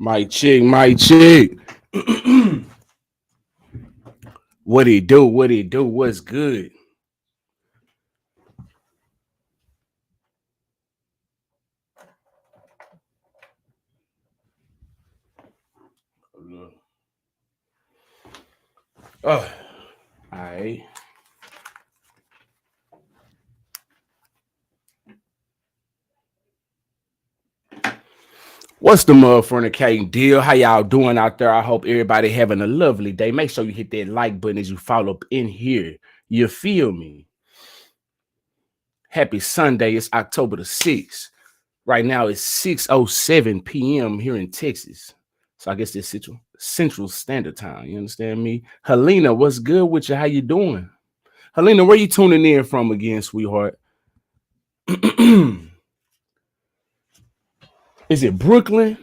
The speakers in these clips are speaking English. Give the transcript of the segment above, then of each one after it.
My chick, my chick. What he do? What he do? What's good? Oh, all right. What's the motherfucking deal? How y'all doing out there? I hope everybody having a lovely day. Make sure you hit that like button as you follow up in here. You feel me? Happy Sunday. It's October the 6th. Right now it's 6:07 p.m. here in Texas. So I guess it's Central Standard Time. You understand me? Helena, what's good with you? How you doing? Helena, where you tuning in from again, sweetheart? Is it Brooklyn?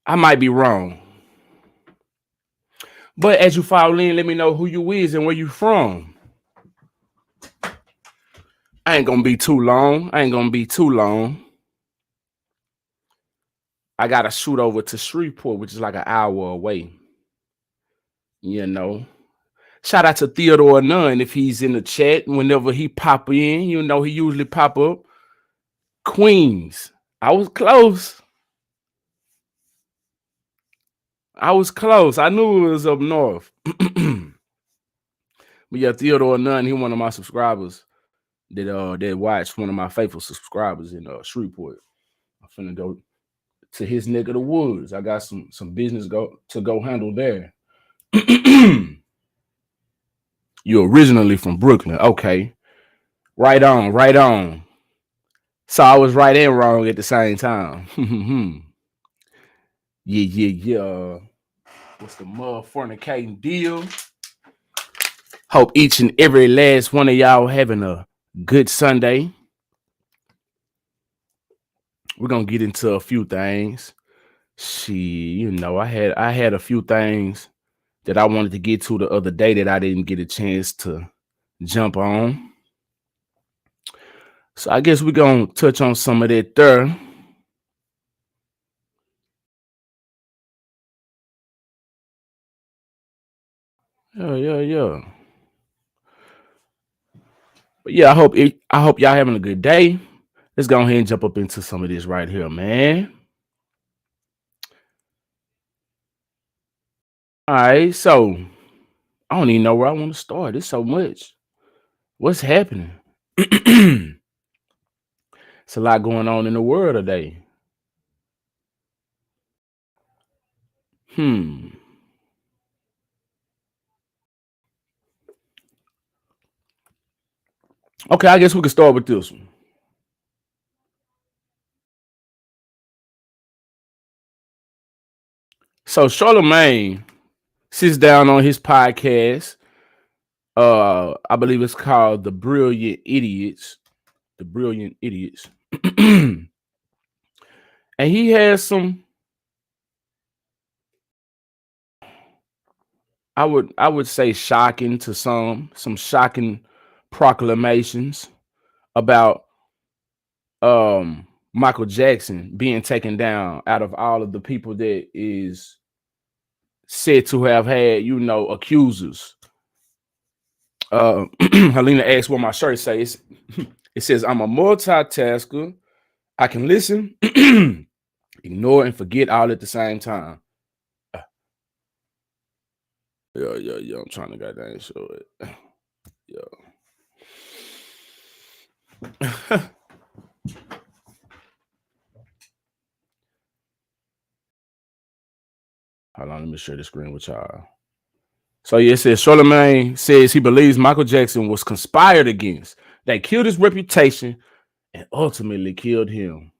I might be wrong. But as you follow in, let me know who you is and where you from. I ain't gonna be too long. I ain't gonna be too long. I gotta shoot over to Shreveport, which is like an hour away. You know. Shout out to Theodore Nunn if he's in the chat. Whenever he pop in, you know he usually pop up. Queens. I was close. I was close. I knew it was up north. But yeah, Theodore Nunn, he one of my subscribers that watch, one of my faithful subscribers in Shreveport. I'm finna go to his neck of the woods. I got some business to go handle there. You're originally from Brooklyn. Okay. Right on, right on. So I was right and wrong at the same time. Yeah. What's the motherfucking deal? Hope each and every last one of y'all having a good Sunday. We're gonna get into a few things. I had a few things that I wanted to get to the other day that I didn't get a chance to jump on. So I guess we're gonna touch on some of that there. Yeah. But yeah, I hope y'all having a good day. Let's go ahead and jump up into some of this right here, man. All right, so I don't even know where I want to start. It's so much. What's happening? It's a lot going on in the world today. Hmm. Okay, I guess we can start with this one. So Charlemagne sits down on his podcast. I believe it's called The Brilliant Idiots. The Brilliant Idiots. And he has I would say shocking to some shocking proclamations about Michael Jackson being taken down out of all of the people that is said to have had, accusers. Helena asked what my shirt says. It says, I'm a multitasker. I can listen, ignore, and forget all at the same time. Yeah. I'm trying to goddamn show it. Yeah. Hold on, let me share the screen with y'all. So yeah, it says Charlemagne says he believes Michael Jackson was conspired against. They killed his reputation and ultimately killed him.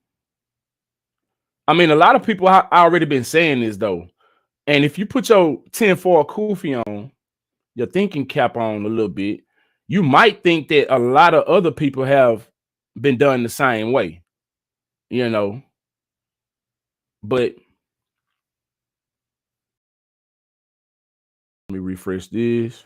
I mean, a lot of people already been saying this though. And if you put your 10-4 kufi on, your thinking cap on a little bit, you might think that a lot of other people have been done the same way, you know. But let me refresh this.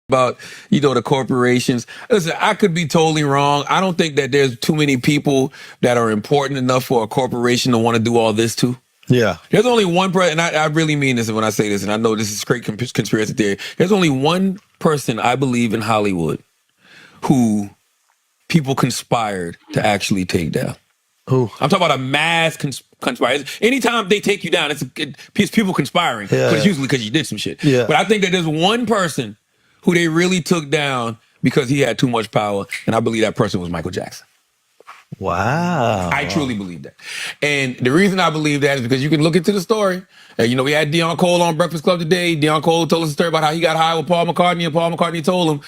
about, the corporations. Listen, I could be totally wrong. I don't think that there's too many people that are important enough for a corporation to want to do all this to. Yeah. There's only one person, and I really mean this when I say this, and I know this is great conspiracy theory. There's only one person I believe in Hollywood who people conspired to actually take down. Who? I'm talking about a mass conspire. Anytime they take you down, it's people conspiring, but it's usually because you did some shit. Yeah. But I think that there's one person who they really took down because he had too much power, and I believe that person was Michael Jackson. Wow. I truly believe that. And the reason I believe that is because you can look into the story. We had Deion Cole on Breakfast Club today. Deion Cole told us a story about how he got high with Paul McCartney, and Paul McCartney told him,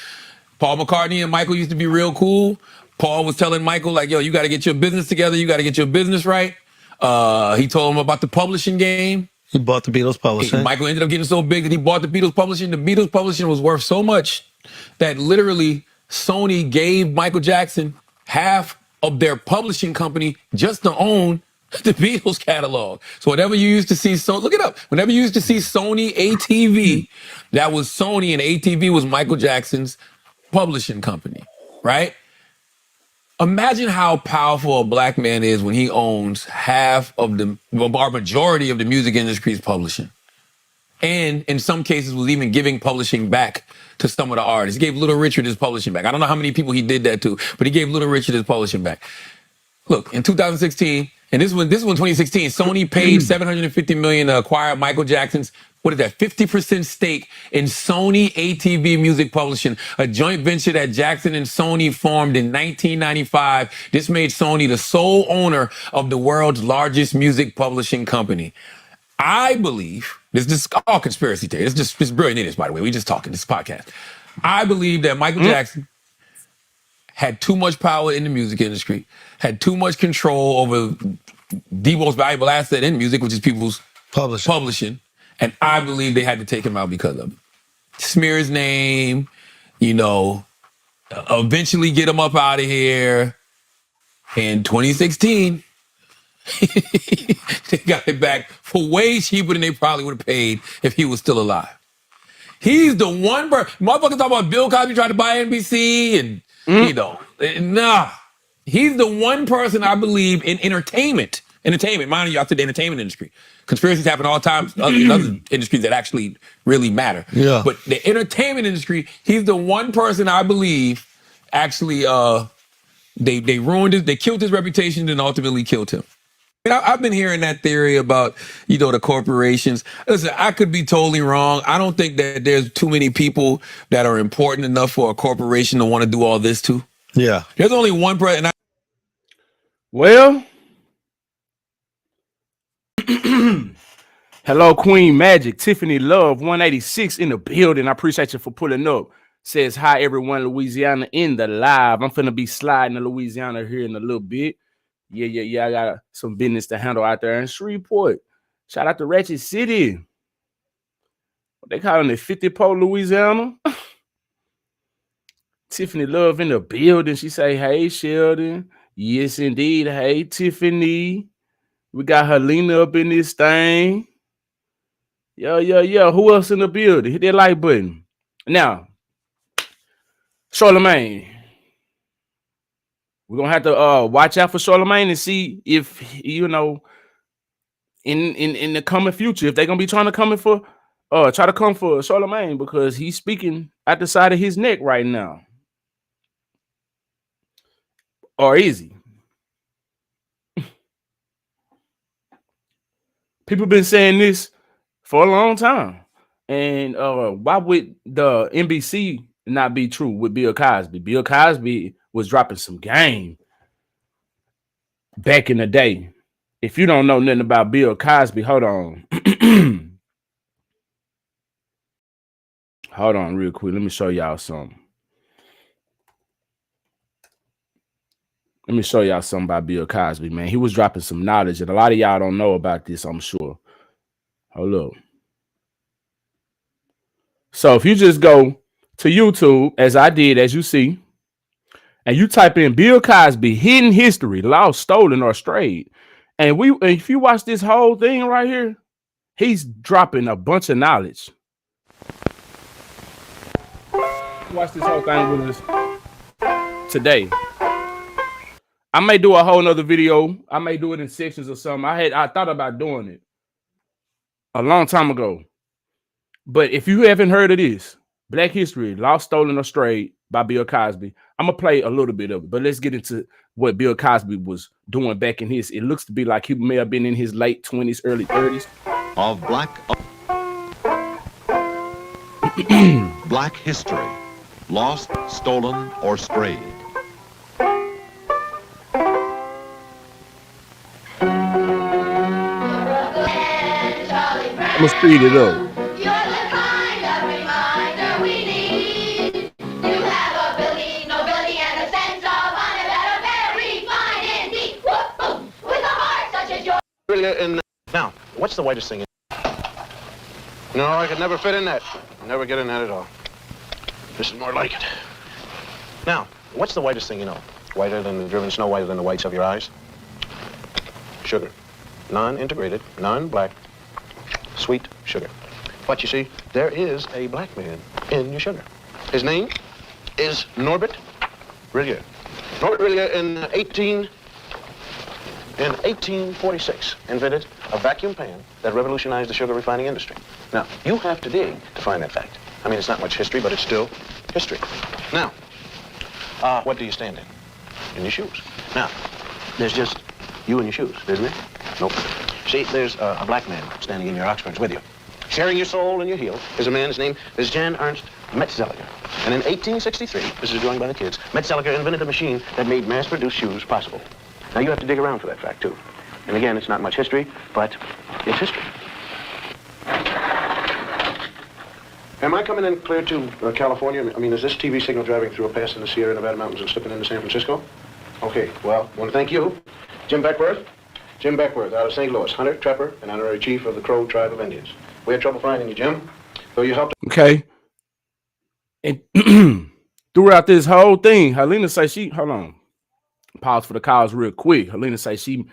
Paul McCartney and Michael used to be real cool. Paul was telling Michael, like, yo, you got to get your business together. You got to get your business right. He told him about the publishing game. He bought the Beatles publishing. Michael ended up getting so big that he bought the Beatles publishing. The Beatles publishing was worth so much that literally Sony gave Michael Jackson half of their publishing company just to own the Beatles catalog. So whenever you used to see, look it up. Whenever you used to see Sony ATV, that was Sony, and ATV was Michael Jackson's publishing company, right? Imagine how powerful a black man is when he owns half of or majority of the music industry's publishing. And in some cases was even giving publishing back to some of the artists. He gave Little Richard his publishing back. I don't know how many people he did that to, but he gave Little Richard his publishing back. Look, in 2016, and this was 2016, Sony paid $750 million to acquire Michael Jackson's, 50% stake in Sony ATV Music Publishing, a joint venture that Jackson and Sony formed in 1995. This made Sony the sole owner of the world's largest music publishing company. I believe, this is all conspiracy theory. It's brilliant idiots, by the way. We just talking, this podcast. I believe that Michael Jackson had too much power in the music industry, had too much control over the most valuable asset in music, which is people's publishing. And I believe they had to take him out because of it. Smear his name, eventually get him up out of here. In 2016, they got it back for way cheaper than they probably would have paid if he was still alive. He's the one motherfuckers talk about Bill Cosby tried to buy NBC and, nah. He's the one person I believe in entertainment. Mind you, I said the entertainment industry. Conspiracies happen all the time in other industries that actually really matter. Yeah. But the entertainment industry, he's the one person I believe actually they ruined it, they killed his reputation and ultimately killed him. I've been hearing that theory about, the corporations. Listen, I could be totally wrong. I don't think that there's too many people that are important enough for a corporation to want to do all this to. Yeah. There's only one person. Well, hello, Queen Magic. Tiffany Love, 186 in the building. I appreciate you for pulling up. Says, hi, everyone, Louisiana in the live. I'm finna be sliding to Louisiana here in a little bit. Yeah. I got some business to handle out there in Shreveport. Shout out to Ratchet City. What they calling it, 50 Pole, Louisiana? Tiffany Love in the building. She say, hey, Sheldon. Yes, indeed. Hey, Tiffany. We got Helena up in this thing. Yeah. Who else in the building? Hit that like button. Now, Charlemagne. We're going to have to watch out for Charlemagne and see if, in the coming future, if they're going to be trying to come for Charlemagne, because he's speaking at the side of his neck right now. Or is he? People been saying this for a long time. And why would the NBC not be true with Bill Cosby? Bill Cosby was dropping some game back in the day. If you don't know nothing about Bill Cosby, hold on. Hold on real quick. Let me show y'all something. Let me show y'all something about Bill Cosby, man. He was dropping some knowledge, and a lot of y'all don't know about this, I'm sure. Hold up. So if you just go to YouTube, as I did, as you see, and you type in Bill Cosby, hidden history, lost, stolen, or strayed, and if you watch this whole thing right here, he's dropping a bunch of knowledge. Watch this whole thing with us today. I may do a whole nother video. I may do it in sections or something. I thought about doing it a long time ago. But if you haven't heard of this, Black History, Lost, Stolen, or Strayed by Bill Cosby, I'm going to play a little bit of it. But let's get into what Bill Cosby was doing back in his. It looks to be like he may have been in his late 20s, early 30s. Of Black History, Lost, Stolen, or Strayed. I'm going to speed it up. Now, what's the whitest thing? No, I could never fit in that. Never get in that at all. This is more like it. Now, what's the whitest thing you know? Whiter than the driven snow, whiter than the whites of your eyes? Sugar. Non-integrated, non-black, sweet sugar. But you see, there is a black man in your sugar. His name is Norbert Rillier. Norbert Rillier in 1846 invented a vacuum pan that revolutionized the sugar refining industry. Now, you have to dig to find that fact. I mean, it's not much history, but it's still history. Now, what do you stand in? In your shoes. Now, there's just you and your shoes, isn't it? Nope. See, there's a black man standing in your Oxfords with you. Sharing your soul and your heel is a man, his name is Jan Ernst Metzelger. And in 1863, this is a drawing by the kids, Metzelger invented a machine that made mass-produced shoes possible. Now, you have to dig around for that fact, too. And again, it's not much history, but it's history. Am I coming in clear to California? I mean, is this TV signal driving through a pass in the Sierra Nevada mountains and slipping into San Francisco? Okay, well, I want to thank you. Jim Beckworth. Jim Beckworth, out of St. Louis, hunter, trapper, and honorary chief of the Crow tribe of Indians. We had trouble finding you, Jim, though you helped. Okay. And throughout this whole thing, Helena say she, hold on. Pause for the calls real quick. Helena say she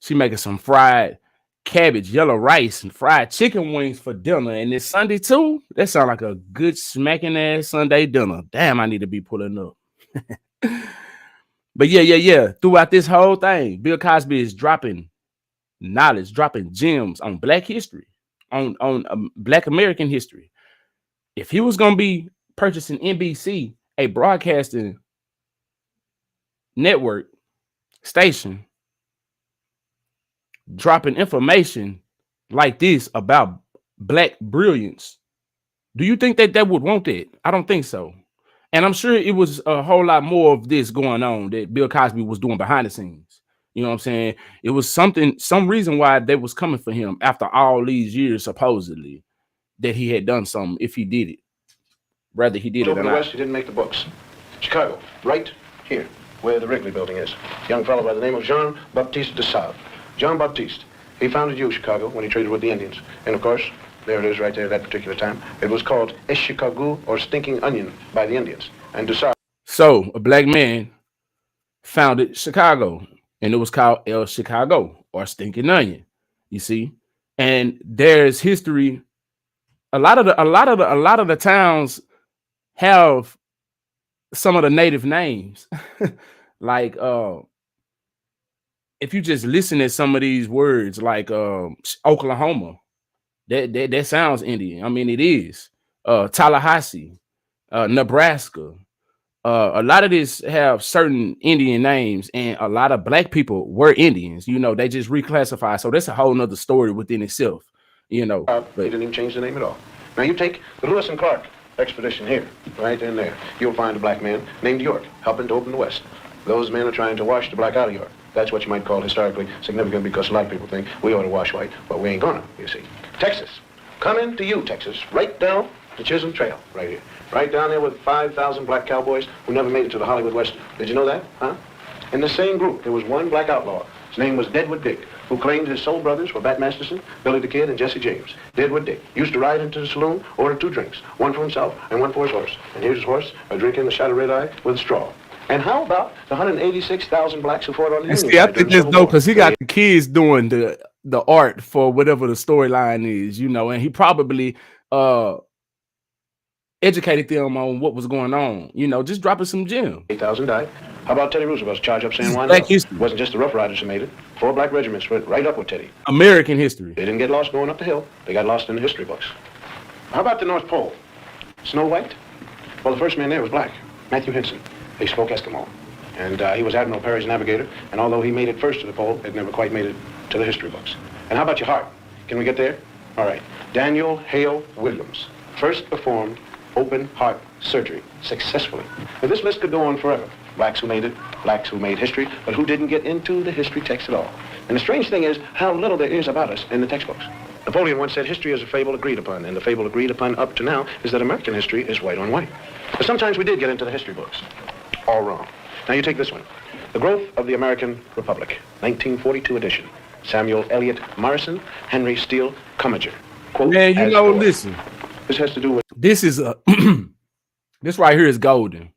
making some fried cabbage, yellow rice, and fried chicken wings for dinner. And it's Sunday too. That sounds like a good smacking ass Sunday dinner. Damn, I need to be pulling up. But yeah. Throughout this whole thing, Bill Cosby is dropping knowledge, dropping gems on Black history, on Black American history. If he was gonna be purchasing NBC, a broadcasting network station, dropping information like this about Black brilliance, do you think that would want that? I don't think so. And I'm sure it was a whole lot more of this going on that Bill Cosby was doing behind the scenes. You know what I'm saying? It was some reason why they was coming for him after all these years, supposedly, that he had done something, if he did it. Rather he did it or Over not. the West, he didn't make the books. Chicago, right here, where the Wrigley building is. A young fellow by the name of Jean-Baptiste de Save. Jean-Baptiste, he founded Chicago when he traded with the Indians. And of course, there it is right there at that particular time. It was called Chicago, or Stinking Onion, by the Indians. And de Save. So a black man founded Chicago, and it was called El Chicago, or Stinking Onion. You see, and there's history. A lot of the towns have some of the native names. Like if you just listen to some of these words, like Oklahoma, that sounds Indian. I mean, it is. Tallahassee, Nebraska. A lot of this have certain Indian names, and a lot of Black people were Indians. You know, they just reclassify. So that's a whole nother story within itself. You know, but he didn't even change the name at all. Now you take the Lewis and Clark expedition here, right in there. You'll find a black man named York helping to open the West. Those men are trying to wash the black out of York. That's what you might call historically significant, because a lot of people think we ought to wash white, but we ain't gonna, you see. Texas, coming to you, Texas, right down the Chisholm Trail, right here. Right down there with 5,000 black cowboys who never made it to the Hollywood Western. Did you know that, huh? In the same group, there was one black outlaw. His name was Deadwood Dick, who claimed his soul brothers were Bat Masterson, Billy the Kid, and Jesse James. Deadwood Dick used to ride into the saloon, order 2 drinks, one for himself and one for his horse. And here's his horse, drinking a shot of red-eye with a straw. And how about the 186,000 blacks who fought on the Union see, I side think during the that's Civil dope War? because he got the kids doing the art for whatever the storyline is, you know, and he probably educated them on what was going on. You know, just dropping some gems. 8,000 died. How about Teddy Roosevelt's charge up San Juan? Black history. It wasn't just the Rough Riders who made it. 4 black regiments went right up with Teddy. American history. They didn't get lost going up the hill. They got lost in the history books. How about the North Pole? Snow White? Well, the first man there was black, Matthew Henson. He spoke Eskimo. And he was Admiral Perry's navigator. And although he made it first to the pole, it never quite made it to the history books. And how about your heart? Can we get there? All right. Daniel Hale Williams first performed open heart surgery successfully. Now, this list could go on forever. Blacks who made it, blacks who made history, but who didn't get into the history text at all. And the strange thing is how little there is about us in the textbooks. Napoleon once said history is a fable agreed upon, and the fable agreed upon up to now is that American history is white on white. But sometimes we did get into the history books. All wrong. Now you take this one. The Growth of the American Republic, 1942 edition. Samuel Eliot Morrison, Henry Steele Commager. Quote, Man, you as know, for- listen. This has to do with This is a this right here is golden.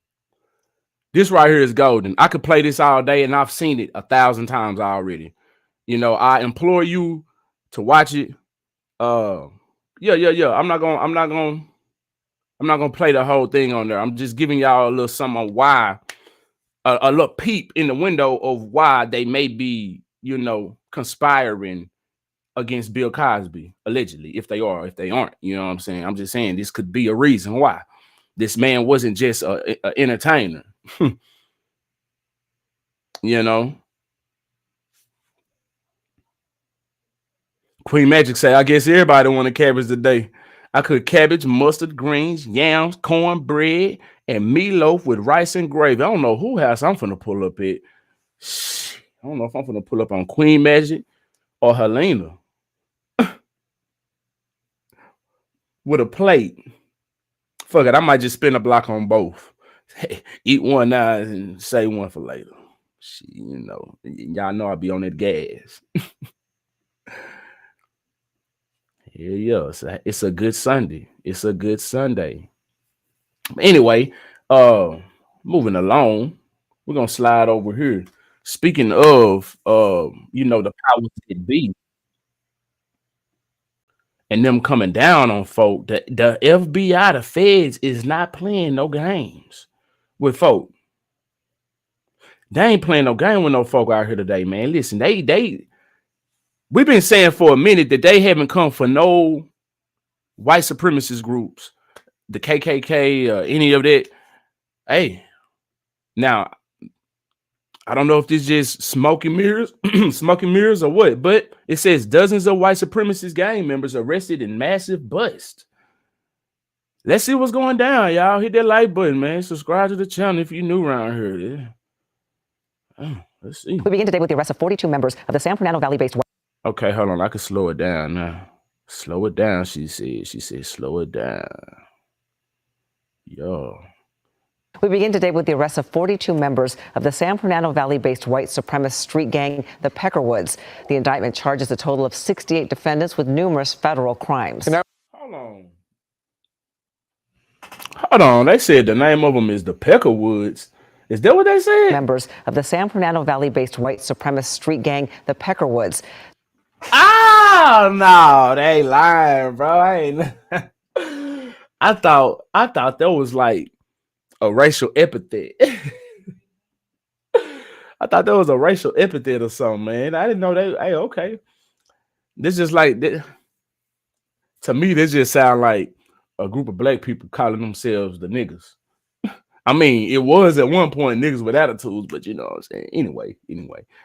This right here is golden. I could play this all day, and I've seen it 1,000 times already. You know, I implore you to watch it. Yeah. I'm not gonna play the whole thing on there. I'm just giving y'all a little something on why, a little peep in the window of why they may be, you know, conspiring against Bill Cosby, allegedly, if they are, if they aren't. You know what I'm saying? I'm just saying this could be a reason why this man wasn't just an entertainer. You know, Queen Magic say, I guess everybody wanted cabbage today. I cooked cabbage, mustard, greens, yams, cornbread, and meatloaf with rice and gravy. I don't know who house I'm finna pull up at. I don't know if I'm finna pull up on Queen Magic or Helena with a plate. Fuck it, I might just spin a block on both. Eat one now and say one for later. Shit, you know, y'all know I'll be on that gas. Yeah, it's a good Sunday. It's a good Sunday. Anyway, moving along, we're gonna slide over here. Speaking of, you know, the powers that be and them coming down on folk, the FBI, the feds, is not playing no games with folk. They ain't playing no game with no folk out here today, man. Listen, we've been saying for a minute that they haven't come for no white supremacist groups, the KKK, any of that. Hey, now, I don't know if this just smoking mirrors or what, but it says dozens of white supremacist gang members arrested in massive bust. Let's see what's going down, y'all. Hit that like button, man. Subscribe to the channel if you're new around here. Yeah. Oh, let's see. We begin today with the arrest of 42 members of the San Fernando Valley-based. Okay, hold on. I can slow it down now. Slow it down, she said. She said, slow it down. Yo. We begin today with the arrest of 42 members of the San Fernando Valley-based white supremacist street gang, the Peckerwoods. The indictment charges a total of 68 defendants with numerous federal crimes. Hold on. They said the name of them is the Peckerwoods. Is that what they said? Members of the San Fernando Valley-based white supremacist street gang, the Peckerwoods. Oh, no, they ain't lying, bro. I thought that was like a racial epithet. I thought that was a racial epithet or something, man. I didn't know that. Hey, okay. This just like, to me, this just sound like a group of black people calling themselves the niggas. I mean, it was at one point niggas with attitudes, but you know what I'm saying. Anyway,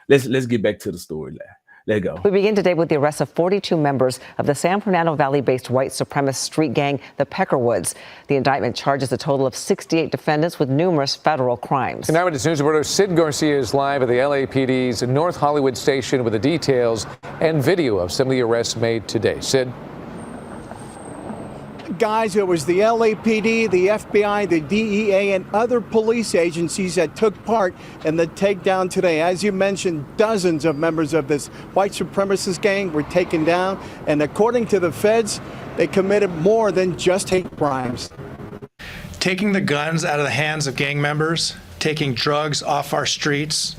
let's get back to the story now. Let's go. We begin today with the arrest of 42 members of the San Fernando Valley-based white supremacist street gang, the Peckerwoods. The indictment charges a total of 68 defendants with numerous federal crimes. And now with News reporter Sid Garcia is live at the LAPD's North Hollywood station with the details and video of some of the arrests made today. Sid? Guys, it was the LAPD, the FBI, the DEA, and other police agencies that took part in the takedown today. As you mentioned, dozens of members of this white supremacist gang were taken down, and according to the feds, they committed more than just hate crimes. Taking the guns out of the hands of gang members, taking drugs off our streets,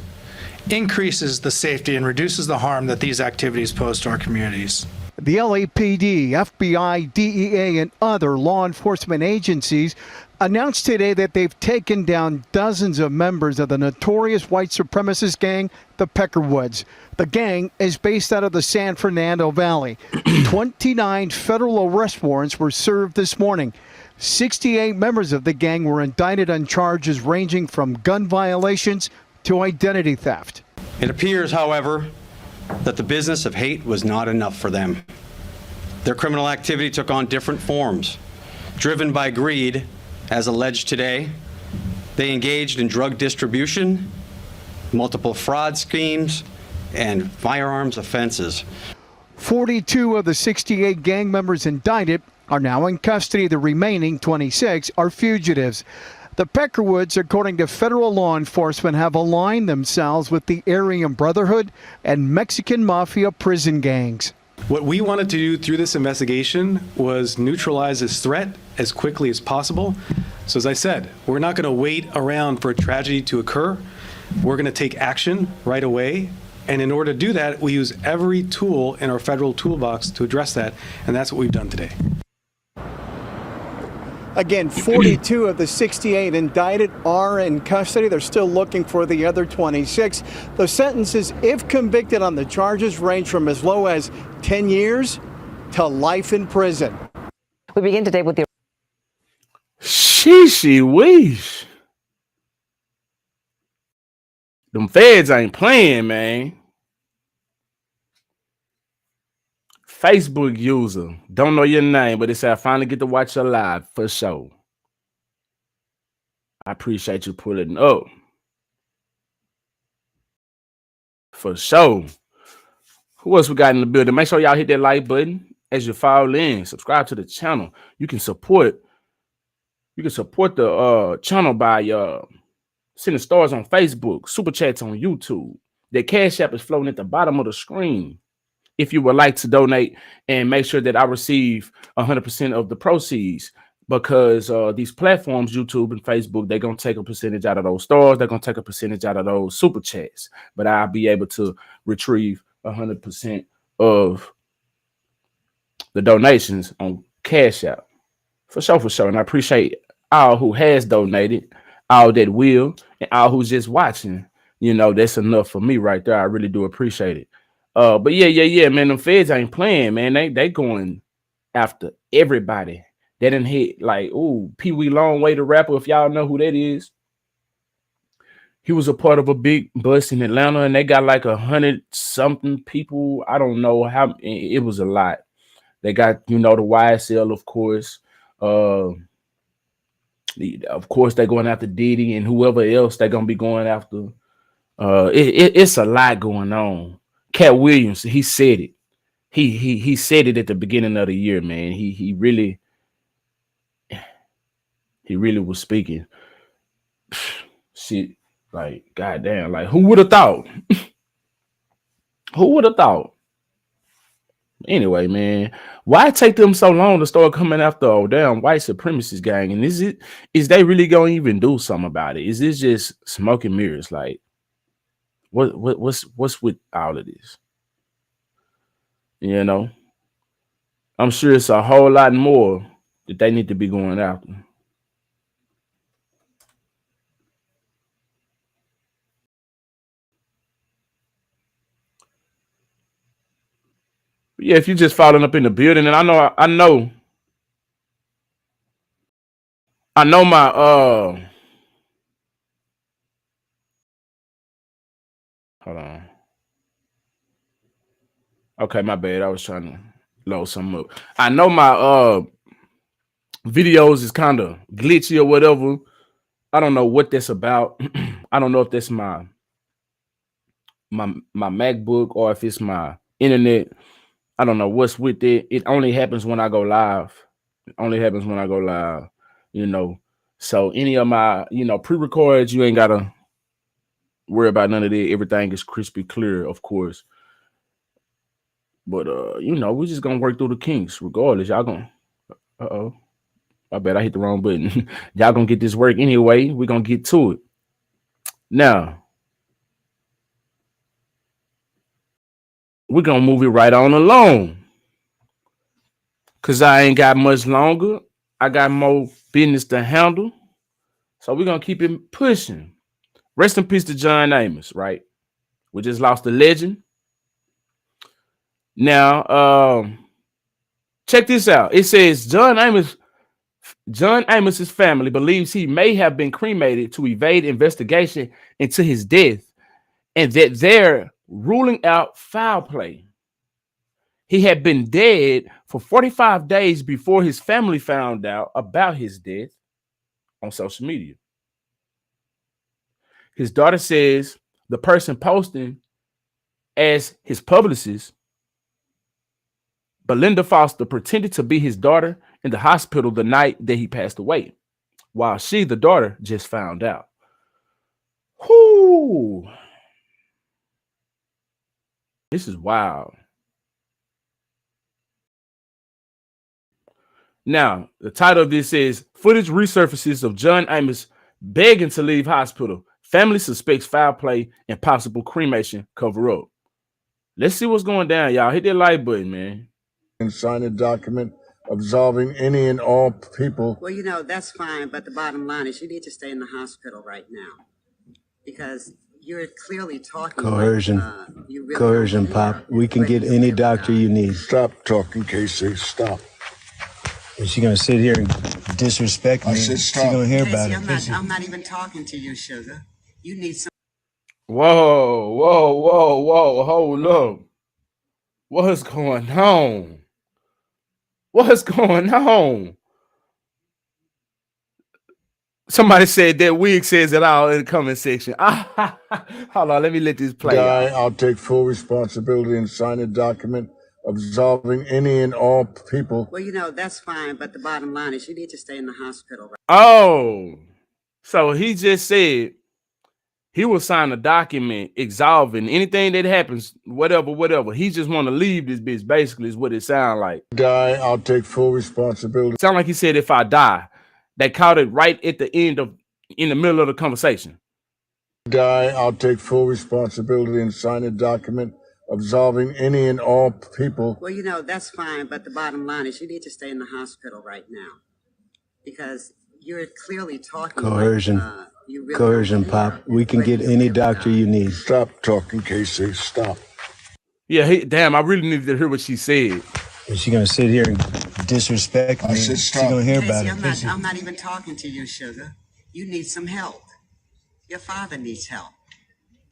increases the safety and reduces the harm that these activities pose to our communities. The LAPD, FBI, DEA, and other law enforcement agencies announced today that they've taken down dozens of members of the notorious white supremacist gang, the Peckerwoods. The gang is based out of the San Fernando Valley. 29 federal arrest warrants were served this morning. 68 members of the gang were indicted on charges ranging from gun violations to identity theft. It appears, however, that the business of hate was not enough for them. Their criminal activity took on different forms. Driven by greed, as alleged today, they engaged in drug distribution, multiple fraud schemes, and firearms offenses. 42 of the 68 gang members indicted are now in custody. The remaining 26 are fugitives. The Peckerwoods, according to federal law enforcement, have aligned themselves with the Aryan Brotherhood and Mexican Mafia prison gangs. What we wanted to do through this investigation was neutralize this threat as quickly as possible. So as I said, we're not going to wait around for a tragedy to occur. We're going to take action right away. And in order to do that, we use every tool in our federal toolbox to address that. And that's what we've done today. Again, 42 of the 68 indicted are in custody. They're still looking for the other 26. The sentences, if convicted on the charges, range from as low as 10 years to life in prison. We begin today with the Sheesh. Them feds ain't playing, man. Facebook user, don't know your name, but it said I finally get to watch your live for sure. I appreciate you pulling up. For sure. Who else we got in the building? Make sure y'all hit that like button as you follow in. Subscribe to the channel. You can support the channel by sending stars on Facebook, super chats on YouTube. The Cash App is floating at the bottom of the screen. If you would like to donate and make sure that I receive 100% of the proceeds, because these platforms, YouTube and Facebook, they're going to take a percentage out of those stars. They're going to take a percentage out of those super chats, but I'll be able to retrieve 100% of the donations on Cash App. For sure. And I appreciate all who has donated, all that will, and all who's just watching. You know, that's enough for me right there. I really do appreciate it. But yeah, man, them feds ain't playing, man. They going after everybody. They didn't hit like, ooh, Pee Wee Longway, the rapper, if y'all know who that is. He was a part of a big bus in Atlanta, and they got like 100-something people. I don't know how, it was a lot. They got, the YSL, of course. Of course, they're going after Diddy and whoever else they're gonna be going after. It's a lot going on. Cat Williams, he said it. He said it at the beginning of the year, man. He really was speaking. Shit, like, goddamn, like, who would have thought? Who would have thought? Anyway, man, why take them so long to start coming after a damn white supremacist gang? And is they really gonna even do something about it? Is this just smoke and mirrors? Like, what's with all of this? I'm sure it's a whole lot more that they need to be going after. But yeah, if you're just following up in the building, and I know my hold on. Okay, my bad. I was trying to load something up. I know my videos is kind of glitchy or whatever. I don't know what that's about. I don't know if that's my MacBook or if it's my internet. I don't know what's with it. It only happens when I go live. So any of my, pre-records, you ain't gotta worry about none of that. Everything is crispy clear, of course. But we're just gonna work through the kinks regardless. Y'all gonna I bet I hit the wrong button. Y'all gonna get this work anyway. We're gonna get to it. Now, we're gonna move it right on along. because I ain't got much longer. I got more business to handle. So we're going to keep it pushing. Rest in peace to John Amos, right? We just lost a legend. Now, check this out. It says John Amos's family believes he may have been cremated to evade investigation into his death, and that they're ruling out foul play. He had been dead for 45 days before his family found out about his death on social media. His daughter says the person posting as his publicist, Belinda Foster, pretended to be his daughter in the hospital the night that he passed away, while she, the daughter, just found out. Whoo! This is wild. Now, the title of this is Footage Resurfaces of John Amos Begging to Leave Hospital. Family suspects foul play and possible cremation cover-up. Let's see what's going down, y'all. Hit that like button, man. And sign a document absolving any and all people. Well, you know, that's fine, but the bottom line is you need to stay in the hospital right now because you're clearly talking Coercion. Like, you really Coercion, Pop. We can get any doctor you need. Stop talking, Casey. Stop. Is she gonna sit here and disrespect me? I said stop. She gonna hear about Casey, it. I'm not even talking to you, sugar. You need some. Whoa. Hold up. What's going on? What's going on? Somebody said that wig says it all in the comment section. Hold on, let me let this play. I'll take full responsibility and sign a document absolving any and all people. Well, you know, that's fine, but the bottom line is you need to stay in the hospital right Oh, so he just said he will sign a document absolving anything that happens, whatever. He just want to leave this bitch, basically, is what it sounds like. I'll take full responsibility. Sound like he said, if I die. They caught it right at the end in the middle of the conversation. I'll take full responsibility and sign a document absolving any and all people. Well, you know, that's fine, but the bottom line is you need to stay in the hospital right now because you're clearly talking Coercion. Like, you really Coercion, Pop. We can get any doctor you need. Stop talking, Casey. Stop. Yeah, damn, I really needed to hear what she said. Is she gonna sit here and disrespect me? I said stop. She gonna hear Casey, about it. I'm not even talking to you, sugar. You need some help. Your father needs help.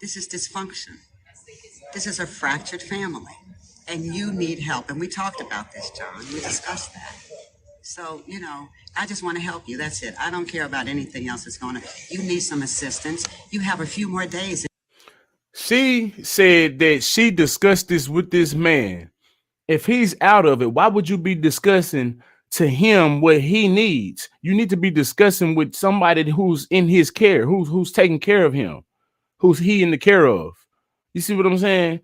This is dysfunction. This is a fractured family, and you need help. And we talked about this, John. We discussed that. So, you know, I just want to help you. That's it. I don't care about anything else that's going on. You need some assistance. You have a few more days. She said that she discussed this with this man. If he's out of it, why would you be discussing to him what he needs? You need to be discussing with somebody who's in his care, who's taking care of him, who's he in the care of. You see what I'm saying?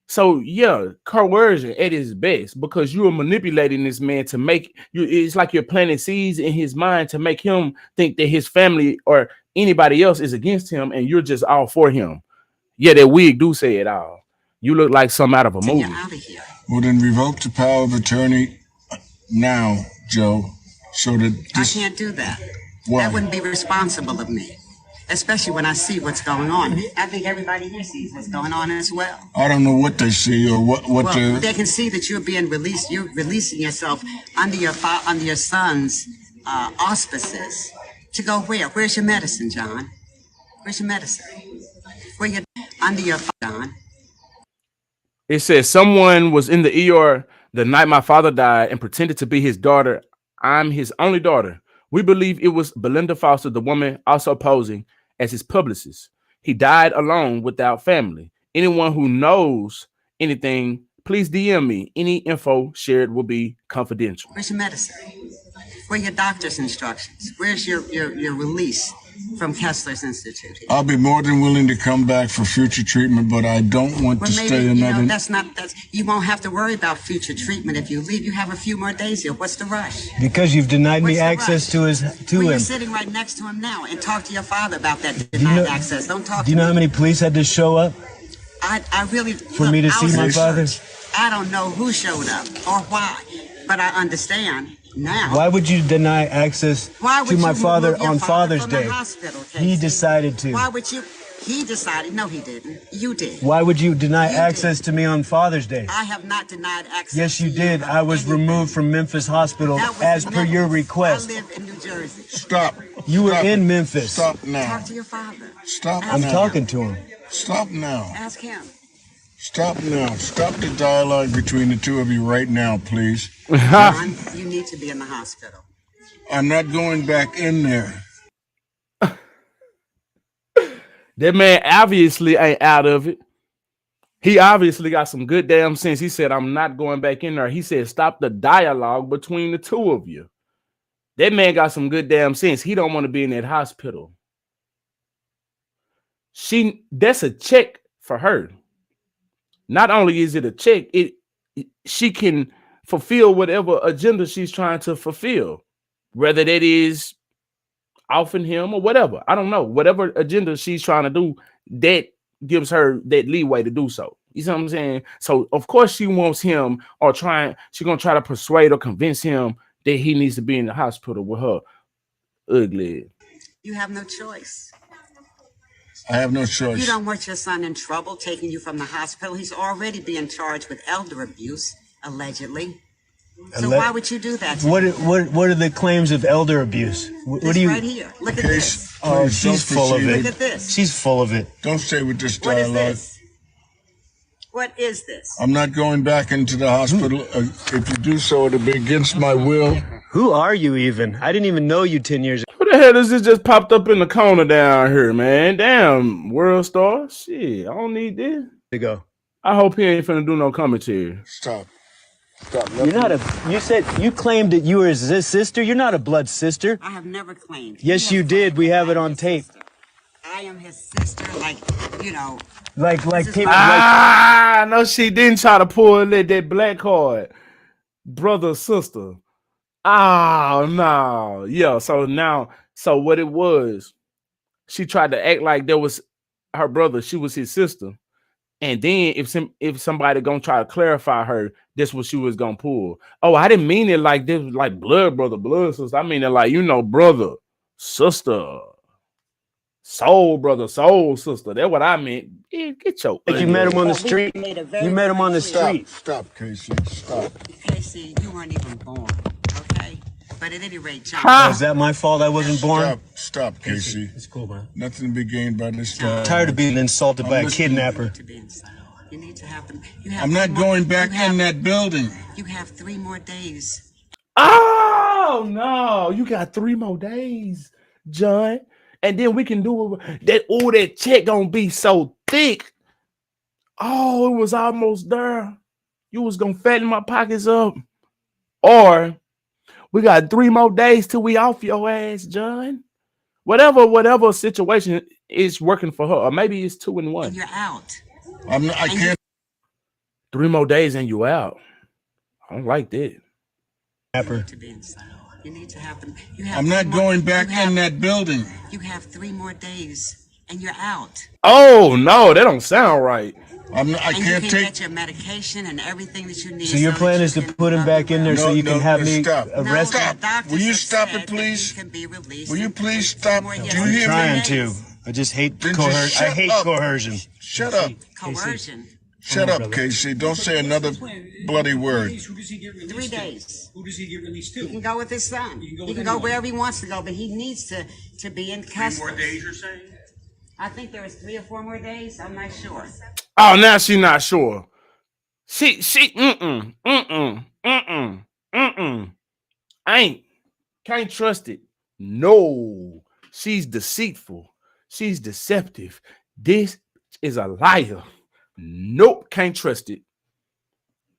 So yeah, coercion at its best, because you are manipulating this man to make you. It's like you're planting seeds in his mind to make him think that his family or anybody else is against him, and you're just all for him. Yeah, that wig do say it all. You look like something out of a movie. You're out of here. Well, then revoke the power of attorney now, Joe, so that this... I can't do that. Why? That wouldn't be responsible of me, especially when I see what's going on. I think everybody here sees what's going on as well. I don't know what they see or what well, they can see that you're being released. You're releasing yourself under your son's auspices to go where? Where's your medicine, John? Where's your medicine? Where you under your John? It says someone was in the ER the night my father died and pretended to be his daughter. I'm his only daughter. We believe it was Belinda Foster, the woman also posing as his publicist. He died alone without family. Anyone who knows anything, please DM me. Any info shared will be confidential. Where's your medicine? Where are your doctor's instructions? Where's your release from Kessler's Institute? I'll be more than willing to come back for future treatment, but I don't want to stay another... You won't have to worry about future treatment if you leave. You have a few more days here. What's the rush? Because you've denied me access to him. You're sitting right next to him now, and talk to your father about that denied access. Don't talk to me. Do you know how many police had to show up? I really... For me to see my father? I don't know who showed up or why. But I understand now. Why would you deny access to my father on Father's Day? He decided to. Why would you? He decided. No, he didn't. You did. Why would you deny access to me on Father's Day? I have not denied access. Yes, you did. I was removed from Memphis Hospital as per your request. I live in New Jersey. Stop. You were in Memphis. Stop now. Talk to your father. Stop I'm now. talking to him. Stop now. Ask him. Stop now. Stop the dialogue between the two of you right now, please. John, you need to be in the hospital. I'm not going back in there. That man obviously ain't out of it. He obviously got some good damn sense. He said, I'm not going back in there. He said, stop the dialogue between the two of you. That man got some good damn sense. He don't want to be in that hospital. That's a check for her. Not only is it a check, she can fulfill whatever agenda she's trying to fulfill, whether that is offing him or whatever. I don't know. Whatever agenda she's trying to do, that gives her that leeway to do so. You see what I'm saying? So of course she wants him, or she's gonna try to persuade or convince him that he needs to be in the hospital with her ugly. You have no choice. I have no choice. You don't want your son in trouble taking you from the hospital. He's already being charged with elder abuse, allegedly. So why would you do that? What are the claims of elder abuse? What do you? Right here. Look at this. Oh, she's full of it. Look at this. She's full of it. Don't stay with this What is dialogue. this? What is this? I'm not going back into the hospital. If you do so, it'll be against my will. Who are you even? I didn't even know you 10 years ago. Who the hell does this just popped up in the corner down here, man? Damn, world star. Shit, I don't need this. Ago. I hope he ain't finna do no commentary. Stop. You're not you said you claimed that you were his sister. You're not a blood sister. I have never claimed. Yes, you did. We have it on tape. I am his sister, like, you know. Like people. No, she didn't try to pull that black card, brother, sister. Oh no, yeah. So what it was, she tried to act like there was her brother. She was his sister, and then if somebody gonna try to clarify her, this what she was gonna pull. Oh, I didn't mean it like this, like blood brother, blood sister. I mean it like, brother, sister. Soul brother, soul sister. That's what I meant. Yeah, get your. Like you met him on the street. You met him on the street. Stop, Casey. Stop. Casey, you weren't even born, okay? But at any rate, John. Oh, is that my fault? I wasn't born. Stop, Casey. It's cool, man. Nothing to be gained by this I'm tired of being insulted by a kidnapper. You need to have them. I'm not going back in that building. You have 3 more days. Oh no, you got 3 more days, John. And then we can do that. Oh, that check gonna be so thick. Oh, it was almost there. You was gonna fatten my pockets up. Or we got 3 more days till we off your ass, John. Whatever situation is working for her, or maybe it's 2 and 1. And you're out. I can't. 3 more days and you out. I don't like that. You need to have them. I'm not going back in that building. You have 3 more days, and you're out. Oh no, that don't sound right. I And can't you can take. get your medication and everything that you need. So your plan is to put him back in there so you can have me arrested? Will you stop it, please? Will you please stop? Do you I'm hear trying me? to. I just hate Then just coercion. I hate shut up. coercion. Shut up. Coercion. Shut up, Casey. Don't say another bloody word. 3 days. Who does he get released to? He can go with his son. He can go wherever he wants to go, but he needs to be in custody. 3 more days, you're saying? I think there is 3 or 4 more days. I'm not sure. Oh, now she's not sure. She can't trust it. No, she's deceitful. She's deceptive. This is a liar. Nope, can't trust it.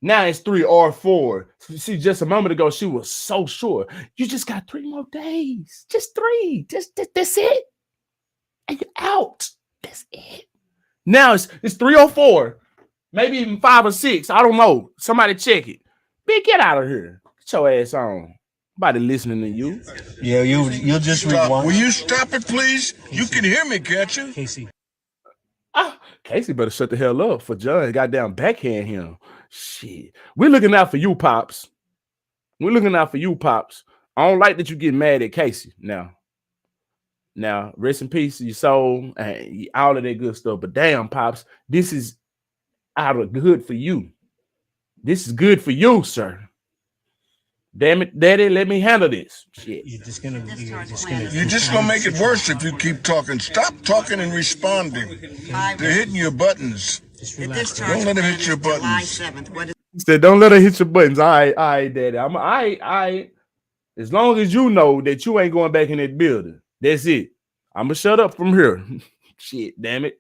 Now it's 3 or 4. See, just a moment ago, she was so sure. You just got 3 more days. Just 3. That's it. And you're out. That's it. Now it's 3 or 4. Maybe even 5 or 6. I don't know. Somebody check it. Big, get out of here. Get your ass on. Nobody listening to you. Yeah, you'll just rewind. Will you stop it, please? You can hear me, can't you? Casey. Casey better shut the hell up for John. Goddamn backhand him. Shit. We're looking out for you, Pops. We're looking out for you, Pops. I don't like that you get mad at Casey now. Now, rest in peace, your soul, and all of that good stuff. But damn, Pops, this is out of good for you. This is good for you, sir. Damn it, Daddy, let me handle this. Shit. You're just gonna make it worse if you keep talking. Stop talking and responding. They're hitting your buttons. Don't let them hit your buttons. He said, don't let her hit your buttons. All right, Daddy. I'm all right. As long as you know that you ain't going back in that building. That's it. I'm gonna shut up from here. Shit, damn it.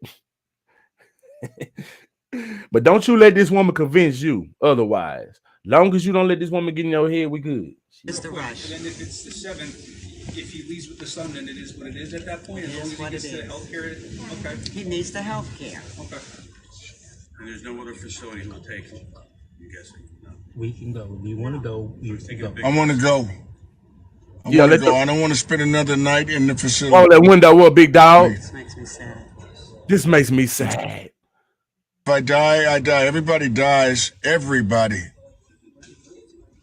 But don't you let this woman convince you otherwise. Long as you don't let this woman get in your head, we good. It's the rush. And then if it's the 7th, if he leaves with the son, then it is what it is at that point. As long as he gets the health care. Okay. He needs the health care. Okay. And there's no other facility who will take him, I'm guessing. No. We can go. We want to go. I want to go. I don't want to spend another night in the facility. Oh, that window up, big dog. This makes me sad. This makes me sad. If I die, I die. Everybody dies. Everybody.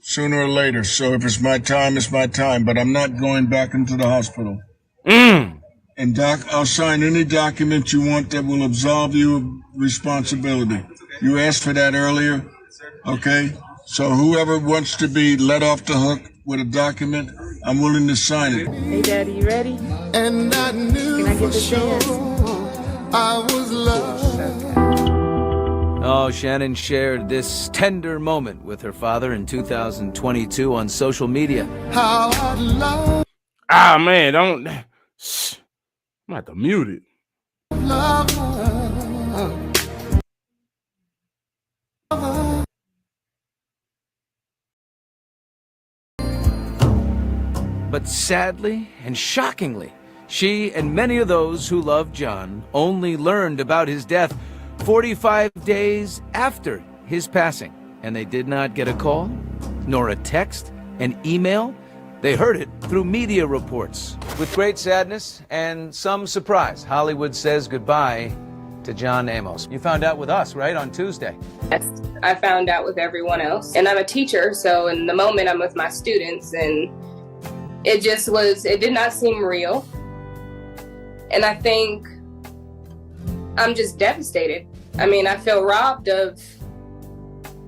Sooner or later. So if it's my time, it's my time. But I'm not going back into the hospital. And Doc, I'll sign any document you want that will absolve you of responsibility. You asked for that earlier. Okay? So whoever wants to be let off the hook with a document, I'm willing to sign it. Hey, Daddy, you ready? And I knew for sure I was loved. Oh, Shannon shared this tender moment with her father in 2022 on social media. How I love. Ah, man, don't. Shh. I'm about to mute it. But sadly and shockingly, she and many of those who loved John only learned about his death 45 days after his passing. And they did not get a call, nor a text, an email. They heard it through media reports. With great sadness and some surprise, Hollywood says goodbye to John Amos. You found out with us, right, on Tuesday? Yes, I found out with everyone else. And I'm a teacher, so in the moment I'm with my students, and it did not seem real. And I think I'm just devastated. I mean, I feel robbed of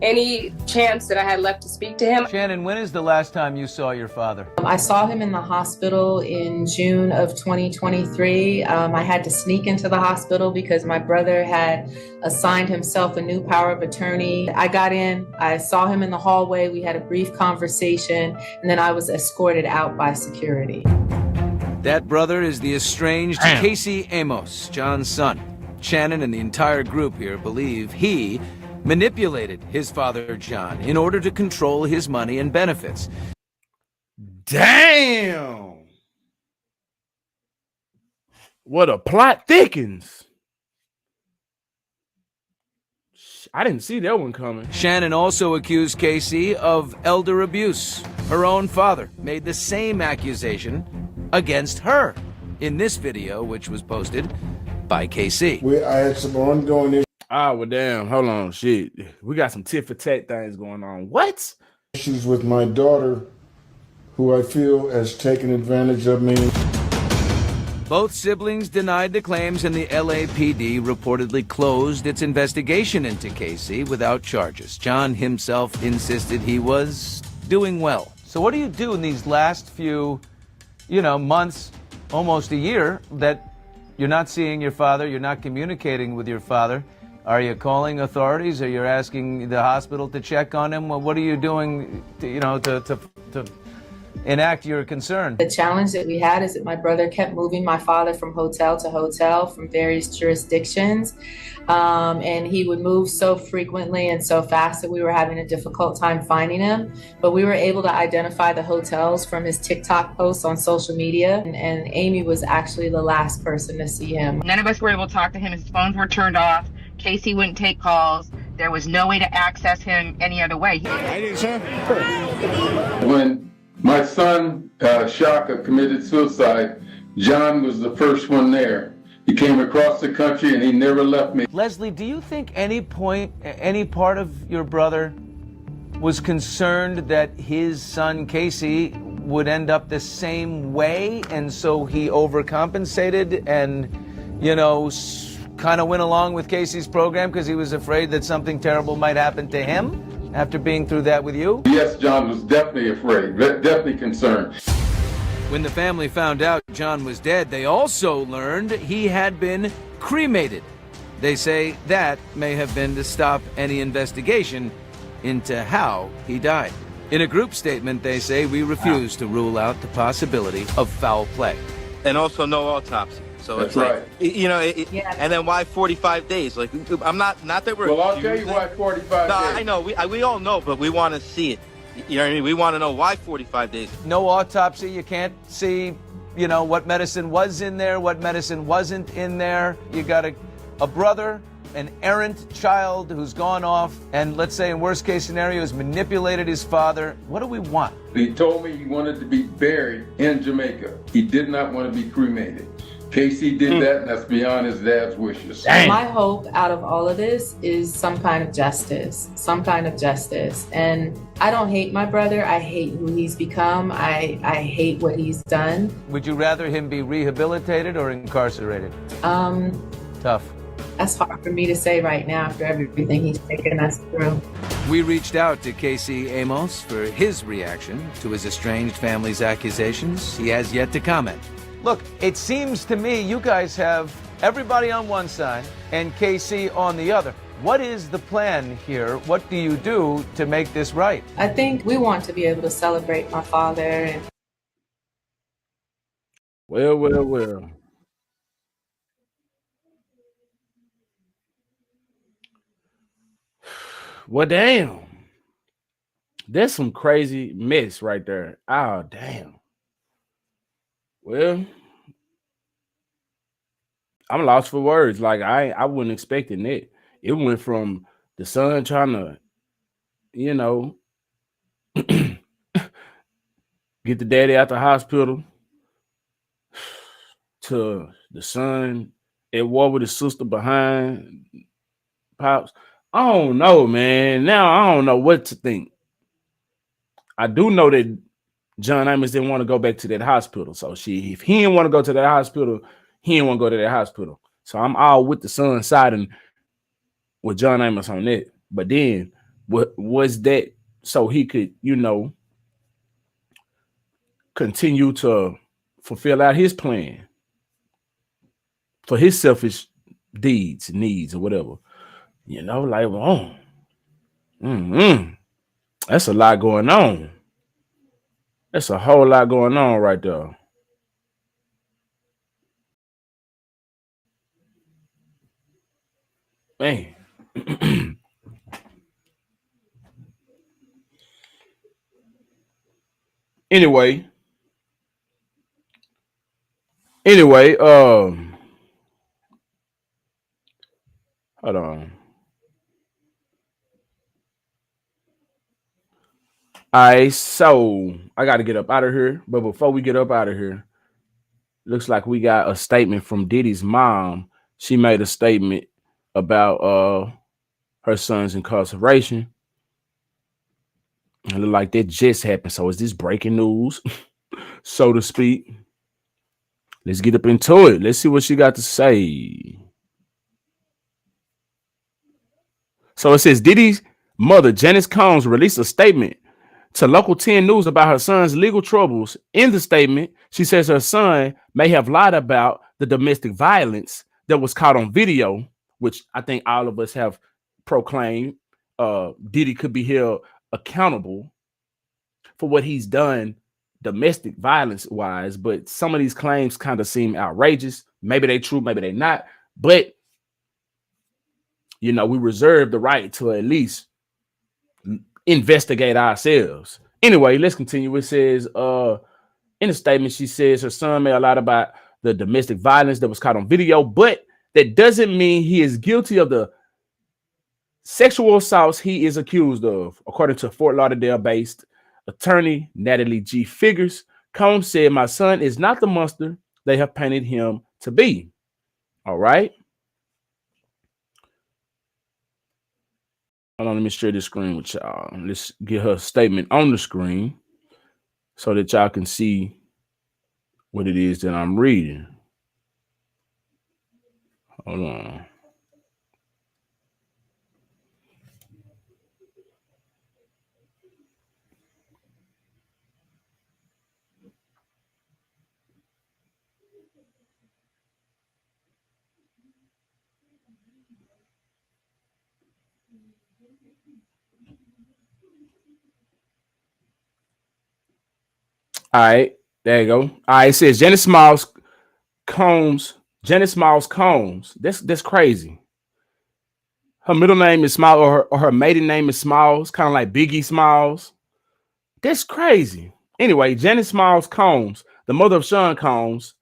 any chance that I had left to speak to him. Shannon, when is the last time you saw your father? I saw him in the hospital in June of 2023. I had to sneak into the hospital because my brother had assigned himself a new power of attorney. I got in, I saw him in the hallway, we had a brief conversation, and then I was escorted out by security. That brother is the estranged Casey Amos, John's son. Shannon and the entire group here believe he manipulated his father, John, in order to control his money and benefits. Damn! What a plot thickens. I didn't see that one coming. Shannon also accused Casey of elder abuse. Her own father made the same accusation against her in this video, which was posted by Casey. I had some ongoing issues. Ah, well, damn. Hold on. Shit. We got some tit for tat things going on. What? Issues with my daughter, who I feel has taken advantage of me. Both siblings denied the claims, and the LAPD reportedly closed its investigation into Casey without charges. John himself insisted he was doing well. So what do you do in these last few, months, almost a year, that you're not seeing your father, you're not communicating with your father? Are you calling authorities? Are you asking the hospital to check on him? Well, what are you doing to enact your concern? The challenge that we had is that my brother kept moving my father from hotel to hotel from various jurisdictions. And he would move so frequently and so fast that we were having a difficult time finding him. But we were able to identify the hotels from his TikTok posts on social media. And Amy was actually the last person to see him. None of us were able to talk to him. His phones were turned off. Casey wouldn't take calls. There was no way to access him any other way. When my son, Shaka, committed suicide, John was the first one there. He came across the country and he never left me. Leslie, do you think any part of your brother was concerned that his son Casey would end up the same way, and so he overcompensated and, kind of went along with Casey's program because he was afraid that something terrible might happen to him after being through that with you? Yes, John was definitely afraid, definitely concerned. When the family found out John was dead, they also learned he had been cremated. They say that may have been to stop any investigation into how he died. In a group statement, they say we refuse to rule out the possibility of foul play. And also no autopsy. So That's it's like, right. and then why 45 days? Like, I'm not that we're. Well, I'll tell you why 45 no, days. I know. We all know, but we want to see it. You know what I mean? We want to know why 45 days. No autopsy. You can't see, what medicine was in there, what medicine wasn't in there. You got a brother, an errant child who's gone off and, let's say in worst case scenario, has manipulated his father. What do we want? He told me he wanted to be buried in Jamaica. He did not want to be cremated. Casey did that, and that's beyond his dad's wishes. My hope out of all of this is some kind of justice. And I don't hate my brother. I hate who he's become. I hate what he's done. Would you rather him be rehabilitated or incarcerated? Tough. That's hard for me to say right now after everything he's taken us through. We reached out to Casey Amos for his reaction to his estranged family's accusations. He has yet to comment. Look, it seems to me you guys have everybody on one side and Casey on the other. What is the plan here? What do you do to make this right? I think we want to be able to celebrate my father. And Well. Well, damn. That's some crazy mess right there. Oh, damn. Well, I'm lost for words. Like, I wasn't expecting that. It went from the son trying to, get the daddy out the hospital to the son at war with his sister behind Pops. I don't know, man. Now I don't know what to think. I do know that John Amos didn't want to go back to that hospital. So if he didn't want to go to that hospital, he didn't want to go to that hospital. So I'm all with the son's side and with John Amos on that. But then what was that so he could, continue to fulfill out his plan for his selfish deeds, needs, or whatever. That's a lot going on. That's a whole lot going on right there. Man. Anyway, hold on. All right, so I got to get up out of here. But before we get up out of here, looks like we got a statement from Diddy's mom. She made a statement about her son's incarceration. It looked like that just happened. So is this breaking news, so to speak? Let's get up into it. Let's see what she got to say. So it says Diddy's mother, Janice Combs, released a statement to Local 10 News about her son's legal troubles. In the statement, she says her son may have lied about the domestic violence that was caught on video, which I think all of us have proclaimed. Diddy could be held accountable for what he's done domestic violence wise, but some of these claims kind of seem outrageous. Maybe they're true, maybe they're not, but we reserve the right to at least investigate ourselves. Anyway, let's continue. It says in the statement, she says her son may have lied about the domestic violence that was caught on video, but that doesn't mean he is guilty of the sexual assaults he is accused of. According to Fort Lauderdale-based attorney Natalie G. Figures, Combs said, "My son is not the monster they have painted him to be." All right. Hold on, let me share this screen with y'all. Let's get her statement on the screen so that y'all can see what it is that I'm reading. Hold on. All right, there you go. All right, it says Janice Smiles Combs. Janice Smiles Combs. That's crazy. Her middle name is Smiles, or her maiden name is Smiles, kind of like Biggie Smiles. That's crazy. Anyway, Janice Smiles Combs, the mother of Sean Combs,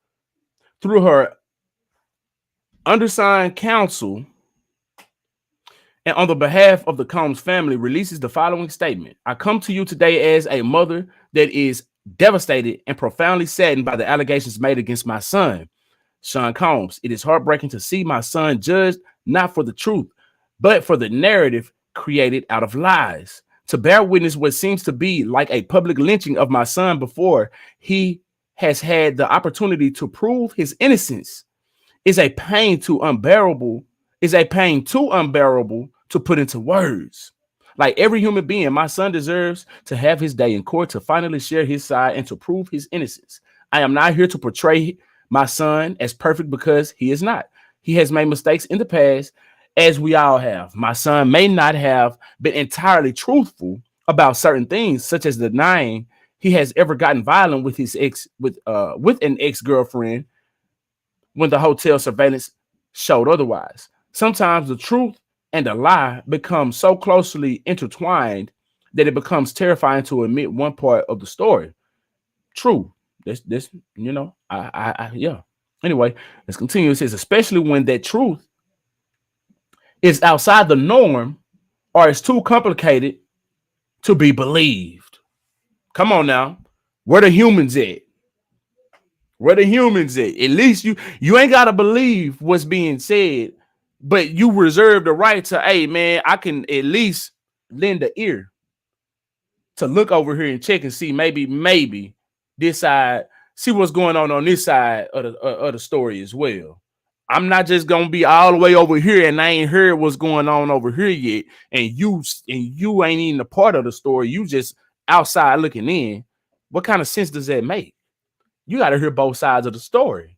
through her undersigned counsel and on the behalf of the Combs family, releases the following statement. I come to you today as a mother that is devastated and profoundly saddened by the allegations made against my son, Sean Combs. It is heartbreaking to see my son judged not for the truth, but for the narrative created out of lies. To bear witness what seems to be like a public lynching of my son before he has had the opportunity to prove his innocence is a pain too unbearable to put into words. Like every human being, my son deserves to have his day in court to finally share his side and to prove his innocence. I am not here to portray my son as perfect because he is not. He has made mistakes in the past, as we all have. My son may not have been entirely truthful about certain things, such as denying he has ever gotten violent with his with an ex-girlfriend when the hotel surveillance showed otherwise. Sometimes the truth and the lie become so closely intertwined that it becomes terrifying to admit one part of the story. True. This, you know, yeah. Anyway, let's continue. It says, especially when that truth is outside the norm or is too complicated to be believed. Come on now. Where the humans at? Where the humans at? At least you ain't got to believe what's being said, but you reserve the right to, hey, man, I can at least lend an ear to look over here and check and see maybe this side, see what's going on this side of the story as well. I'm not just gonna be all the way over here and I ain't heard what's going on over here yet, and you ain't even a part of the story. You just outside looking in. What kind of sense does that make? You got to hear both sides of the story.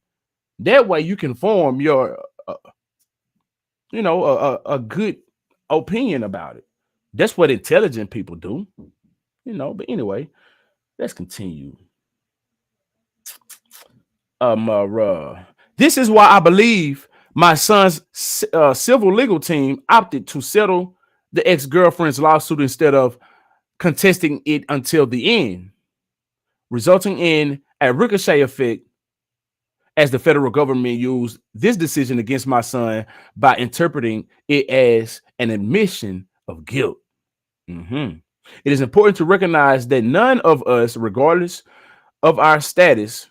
That way you can form your, a good opinion about it. That's what intelligent people do, But anyway, let's continue. This is why I believe my son's civil legal team opted to settle the ex-girlfriend's lawsuit instead of contesting it until the end, resulting in a ricochet effect as the federal government used this decision against my son by interpreting it as an admission of guilt. It is important to recognize that none of us, regardless of our status,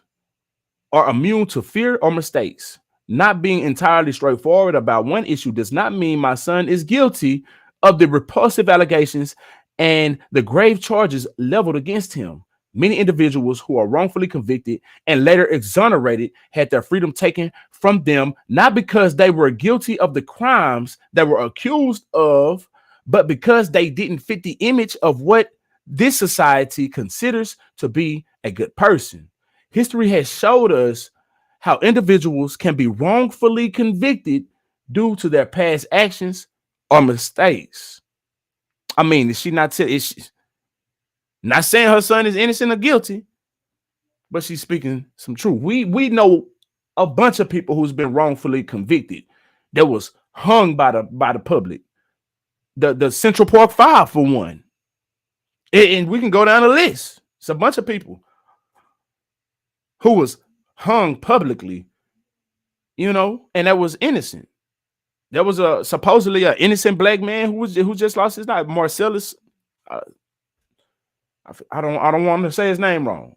are immune to fear or mistakes. Not being entirely straightforward about one issue does not mean my son is guilty of the repulsive allegations and the grave charges leveled against him. Many individuals who are wrongfully convicted and later exonerated had their freedom taken from them, not because they were guilty of the crimes they were accused of, but because they didn't fit the image of what this society considers to be a good person. History has showed us how individuals can be wrongfully convicted due to their past actions or mistakes. I mean, is she not saying her son is innocent or guilty, but she's speaking some truth. We know a bunch of people who's been wrongfully convicted that was hung by the public. The Central Park Five, for one. And we can go down the list. It's a bunch of people who was hung publicly, and that was innocent. There was supposedly an innocent black man who just lost his life, Marcellus. I don't want to say his name wrong,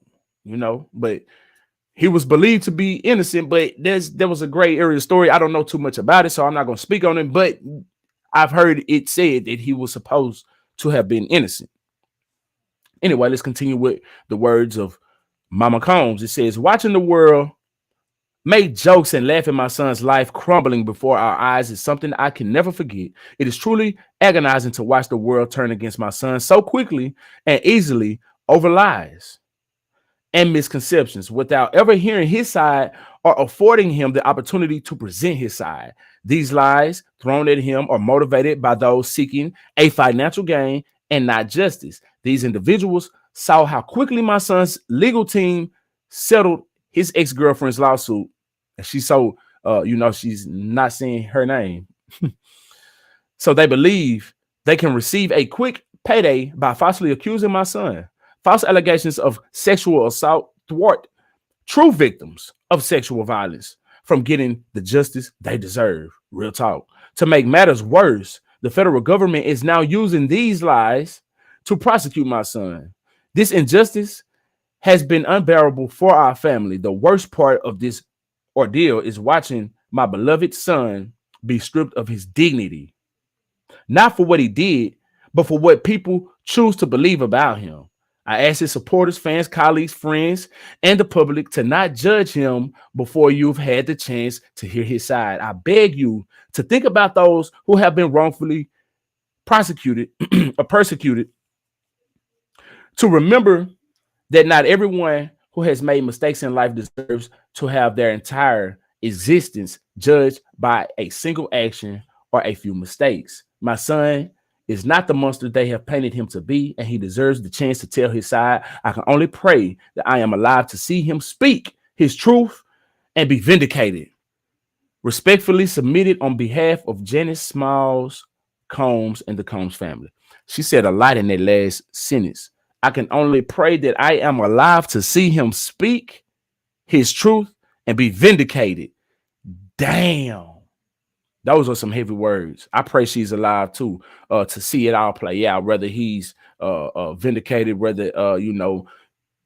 but he was believed to be innocent. But there was a gray area story. I don't know too much about it, so I'm not going to speak on it. But I've heard it said that he was supposed to have been innocent. Anyway, let's continue with the words of Mama Combs. It says, watching the world make jokes and laugh at my son's life crumbling before our eyes is something I can never forget. It is truly agonizing to watch the world turn against my son so quickly and easily over lies and misconceptions without ever hearing his side or affording him the opportunity to present his side. These lies thrown at him are motivated by those seeking a financial gain and not justice. These individuals saw how quickly my son's legal team settled his ex-girlfriend's lawsuit. And she's so, she's not saying her name. So they believe they can receive a quick payday by falsely accusing my son. False allegations of sexual assault thwart true victims of sexual violence from getting the justice they deserve. Real talk. To make matters worse, the federal government is now using these lies to prosecute my son. This injustice has been unbearable for our family. The worst part of this ordeal is watching my beloved son be stripped of his dignity, not for what he did, but for what people choose to believe about him. I ask his supporters, fans, colleagues, friends, and the public to not judge him before you've had the chance to hear his side. I beg you to think about those who have been wrongfully prosecuted or persecuted, to remember that not everyone who has made mistakes in life deserves to have their entire existence judged by a single action or a few mistakes. My son is not the monster they have painted him to be, and he deserves the chance to tell his side. I can only pray that I am alive to see him speak his truth and be vindicated. Respectfully submitted on behalf of Janice Smalls Combs and the Combs family. She said a lot in that last sentence. I can only pray that I am alive to see him speak his truth and be vindicated. Damn. Those are some heavy words. I pray she's alive too, to see it all play out, whether he's vindicated, whether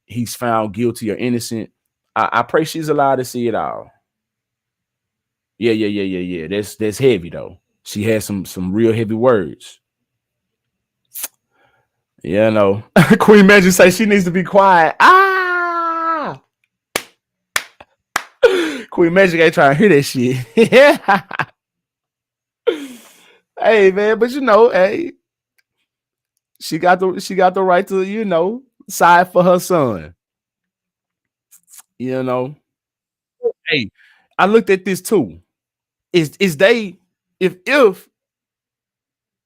he's found guilty or innocent. I pray she's alive to see it all. Yeah. That's heavy though. She has some real heavy words. Yeah, no. Queen Magic say she needs to be quiet. Queen Magic ain't trying to hear that shit. Yeah. Hey man, but hey, she got the right to side for her son. Hey, I looked at this too. If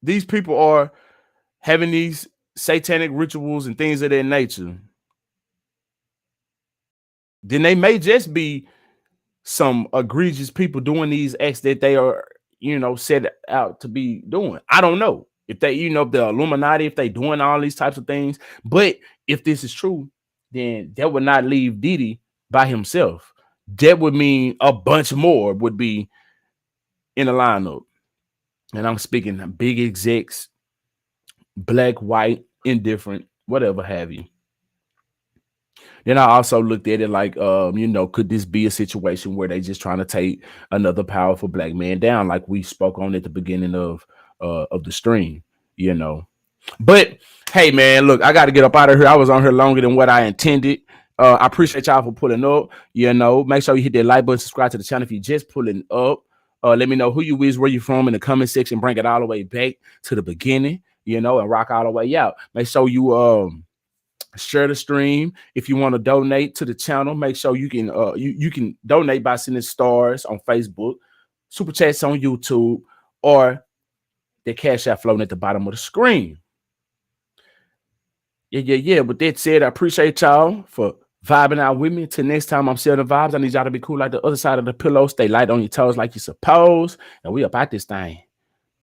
these people are having these satanic rituals and things of that nature, then they may just be some egregious people doing these acts that they are set out to be doing. I don't know if they the Illuminati, if they doing all these types of things. But if this is true, then that would not leave Diddy by himself. That would mean a bunch more would be in the lineup. And I'm speaking big execs, black, white, indifferent, whatever have you. Then I also looked at it like, could this be a situation where they just trying to take another powerful black man down, like we spoke on at the beginning of the stream, But hey, man, look, I got to get up out of here. I was on here longer than what I intended. I appreciate y'all for pulling up. Make sure you hit that like button, subscribe to the channel if you're just pulling up. Let me know who you is, where you from in the comment section. Bring it all the way back to the beginning, and rock all the way out. Make sure you share the stream. If you want to donate to the channel, make sure you can you can donate by sending stars on Facebook, super chats on YouTube, or the Cash App floating at the bottom of the screen. Yeah. With that said, I appreciate y'all for vibing out with me. Till next time, I'm Sheldon Vibes. I need y'all to be cool like the other side of the pillow. Stay light on your toes like you supposed. And we up out this thing.